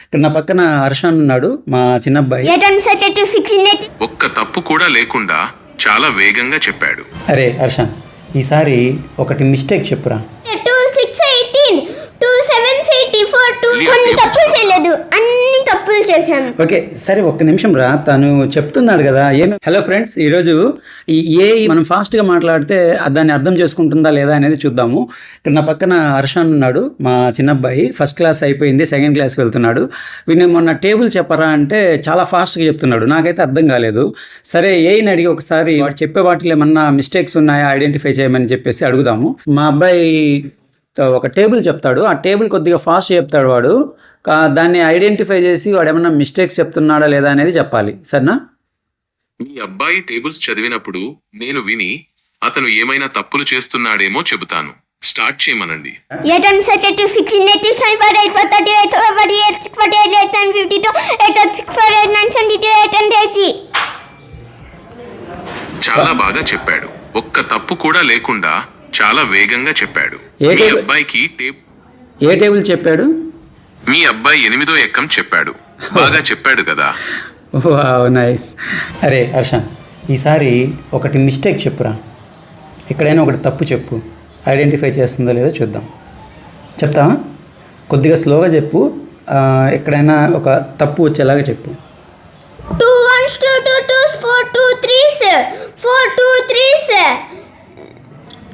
ఇక్కడ నా పక్కన హర్షాన్ ఉన్నాడు, మా చిన్నబ్బాయి. ఒక్క తప్పు కూడా లేకుండా చాలా వేగంగా చెప్పాడు. అరే హర్షాన్, ఈసారి ఒకటి మిస్టేక్ చెప్పురా. 2 6 18 2 7 84 2 కొన్ని తప్పులు చేయలేదు, అన్ని తప్పులు చేశాను. ఓకే సరే, ఒక్క నిమిషం రా, తను చెప్తున్నాడు కదా ఏమి. హలో ఫ్రెండ్స్, ఈరోజు ఈ ఏఐ మనం ఫాస్ట్గా మాట్లాడితే దాన్ని అర్థం చేసుకుంటుందా లేదా అనేది చూద్దాము. ఇక్కడ నా పక్కన హర్షాన్ ఉన్నాడు, మా చిన్నబ్బాయి. ఫస్ట్ క్లాస్ అయిపోయింది, సెకండ్ క్లాస్ వెళ్తున్నాడు. వీడిని మొన్న టేబుల్ చెప్పరా అంటే చాలా ఫాస్ట్గా చెప్తున్నాడు, నాకైతే అర్థం కాలేదు. సరే ఏఐని అడిగి ఒకసారి వాడు చెప్పే వాటిలో ఏమన్నా మిస్టేక్స్ ఉన్నాయా ఐడెంటిఫై చేయమని చెప్పేసి అడుగుదాము. మా అబ్బాయి ఒక టేబుల్ చెప్తాడు, ఆ టేబుల్ కొద్దిగా ఫాస్ట్ చెప్తాడు వాడు. దాన్ని ఐడెంటిఫై చేసి వాడు ఏమన్నా మిస్టేక్స్ చెప్తున్నాడా లేదా అనేది చెప్పాలి, సరేనా? మీ అబ్బాయి టేబుల్స్ చదివినప్పుడు నేను విని అతను ఏమైనా తప్పులు చేస్తున్నాడేమో చెబుతాను. స్టార్ట్ చేయమనండి. చాలా బాగా చెప్పాడు, ఒక్క తప్పు కూడా లేకుండా చాలా వేగంగా చెప్పాడు. మీ అబ్బాయికి ఏ టేబుల్ చెప్పాడు? మీ అబ్బాయి 8వ ఎక్కం చెప్పాడు. బాగా చెప్పాడు కదా. Wow nice. అరే హర్షాన్, ఈసారి ఒకటి మిస్టేక్ చెప్పురా. ఎక్కడైనా ఒకటి తప్పు చెప్పు, ఐడెంటిఫై చేస్తుందో లేదో చూద్దాం. చెప్తావా? కొద్దిగా స్లోగా చెప్పు, ఎక్కడైనా ఒక తప్పు వచ్చేలాగా చెప్పు. 2 1s 2 2 2s 4 2 3s 4 2 3s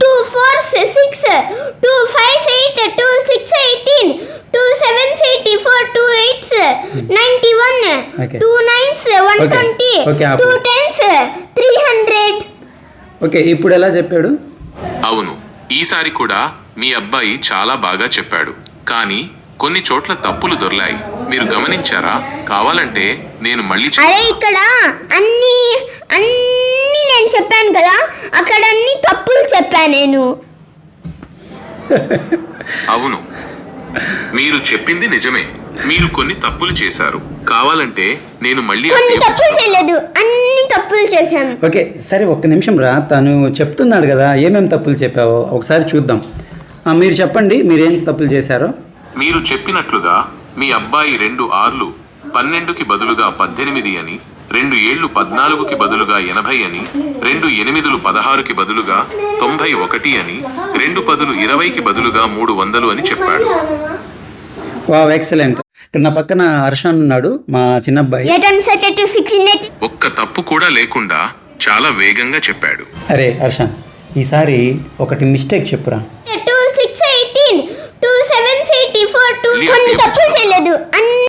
2 4s 6 2 5s 8 2 6 18 2 7s 84 2 8s 91 Okay. 2 9s 120 Okay, 2 10s 300. Okay, ఇప్పుడు ఎలా చెప్పాడు? అవును, ఈసారి కూడా మీ అబ్బాయి చాలా బాగా చెప్పాడు, కానీ కొన్ని చోట్ల తప్పులు దొర్లాయి. మీరు గమనించారా? కావాలంటే నేను మళ్ళీ అరే ఇక్కడ అన్ని నేను చెప్పాను కదా, అక్కడ అన్ని తప్పులు చెప్పాను నేను. అవును, మీరు చెప్పింది నిజమే. మీరు కొన్ని తప్పులు చేశారు. కావాలంటే నేను మళ్ళీ కొన్ని తప్పులు చేయలేదు, అన్ని తప్పులు చేశాను. ఓకే సరే, ఒక్క నిమిషం రా, తను చెప్తున్నాడు కదా ఏమేమి తప్పులు చెప్పావో ఒకసారి చూద్దాం. మీరు చెప్పండి, మీరేం తప్పులు చేశారో. మీరు చెప్పినట్లుగా మీ అబ్బాయి 2 6లు 12కి బదులుగా 18 అని, 2 7లు 14కి బదులుగా 80 అని, 2 8లు 16కి బదులుగా 91 అని, 2 10లు 20కి బదులుగా 300 అని చెప్పాడు. Wow excellent. ఇక్కడ నా పక్కన హర్షాన్ ఉన్నాడు, మా చిన్నబ్బాయి. ఒక్క తప్పు కూడా లేకుండా చాలా వేగంగా చెప్పాడు. అరే హర్షాన్, ఈసారి ఒకటి మిస్టేక్ చెప్పురా. 2 6 18 2 7 84 2 కొన్ని తప్పులు చేయలేదు, అన్ని